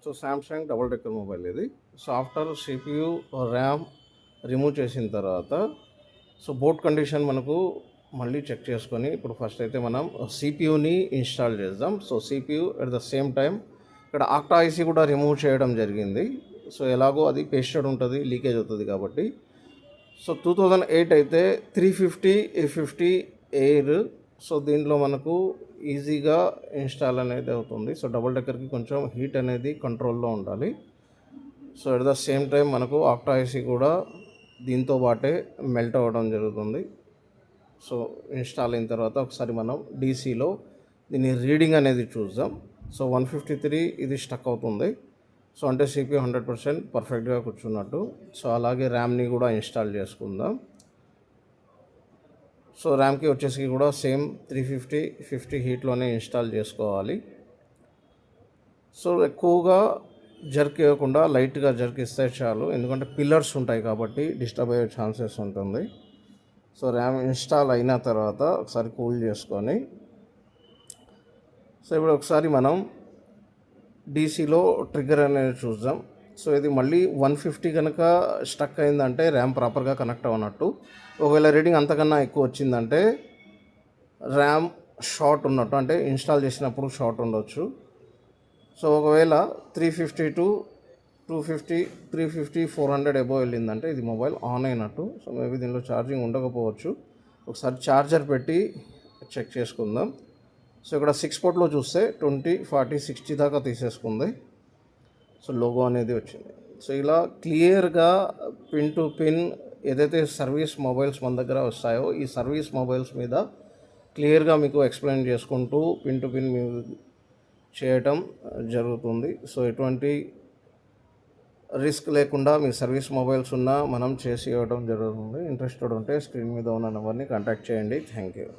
So Samsung double decker mobile ఇది. So after CPU, RAM remove చేసిన తర్వాత so boat condition మనకు మళ్ళీ చెక్ చేసుకొని ఇప్పుడు ఫస్ట్ అయితే మనం సిపియుని ఇన్స్టాల్ చేద్దాం. So CPU at the same time ఇక్కడ ఆక్టా ఐసీ కూడా రిమూవ్ చేయడం జరిగింది. సో ఎలాగో అది పేస్టెడ్ ఉంటుంది, లీకేజ్ అవుతుంది కాబట్టి. సో 2008 అయితే 350 A50 ఎయిర్. సో దీంట్లో మనకు ఈజీగా ఇన్స్టాల్ అనేది అవుతుంది. సో డబుల్ డెక్కర్కి కొంచెం హీట్ అనేది కంట్రోల్లో ఉండాలి. So at the same time మనకు ఆక్టా ఐసీ కూడా దీంతో పాటే మెల్ట్ అవ్వడం జరుగుతుంది. సో ఇన్స్టాల్ అయిన తర్వాత ఒకసారి మనం డీసీలో దీని రీడింగ్ అనేది చూద్దాం. సో 153 ఇది స్టక్ అవుతుంది. సో అంటే సిపియు 100% పర్ఫెక్ట్గా కూర్చున్నట్టు. సో అలాగే ర్యామ్ని కూడా ఇన్స్టాల్ చేసుకుందాం. సో ర్యామ్కి వచ్చేసి కూడా సేమ్ 350 హీట్లోనే ఇన్స్టాల్ చేసుకోవాలి. సో ఎక్కువగా జర్క్ ఇవ్వకుండా లైట్గా జర్క్ ఇస్తే చాలు, ఎందుకంటే పిల్లర్స్ ఉంటాయి కాబట్టి డిస్టర్బ్ అయ్యే ఛాన్సెస్ ఉంటుంది. సో ర్యామ్ ఇన్స్టాల్ అయిన తర్వాత ఒకసారి కూల్ చేసుకొని సో ఇప్పుడు ఒకసారి మనం డీసీలో ట్రిగ్గర్ అనేది చూద్దాం. సో ఇది మళ్ళీ 150 కనుక స్టక్ అయిందంటే ర్యామ్ ప్రాపర్గా కనెక్ట్ అవ్వనట్టు. ఒకవేళ రీడింగ్ అంతకన్నా ఎక్కువ వచ్చిందంటే ర్యామ్ షార్ట్ ఉన్నట్టు, అంటే ఇన్స్టాల్ చేసినప్పుడు షార్ట్ ఉండొచ్చు. సో ఒకవేళ 350 to 250, 350, 400 అబోవ్ వెళ్ళిందంటే ఇది మొబైల్ ఆన్ అయినట్టు. సో మేబీ దీనిలో ఛార్జింగ్ ఉండకపోవచ్చు. ఒకసారి ఛార్జర్ పెట్టి చెక్ చేసుకుందాం. సో ఇక్కడ 6 పోర్ట్లో చూస్తే 20, 40, 60 దాకా తీసేసుకుంది. సో లోగో అనేది వచ్చింది. సో ఇలా క్లియర్గా పిన్ టు పిన్ ఏదైతే సర్వీస్ మొబైల్స్ మన దగ్గర వస్తాయో ఈ సర్వీస్ మొబైల్స్ మీద క్లియర్గా మీకు ఎక్స్ప్లెయిన్ చేసుకుంటూ పిన్ టు పిన్ చేయటం జరుగుతుంది. సో ఎటువంటి రిస్క్ లేకుండా మీ సర్వీస్ మొబైల్స్ ఉన్నా మనం చేసి ఇవ్వడం జరుగుతుంది. ఇంట్రెస్టెడ్ ఉంటే స్క్రీన్ మీద ఉన్న నెంబర్ని కాంటాక్ట్ చేయండి. Thank you.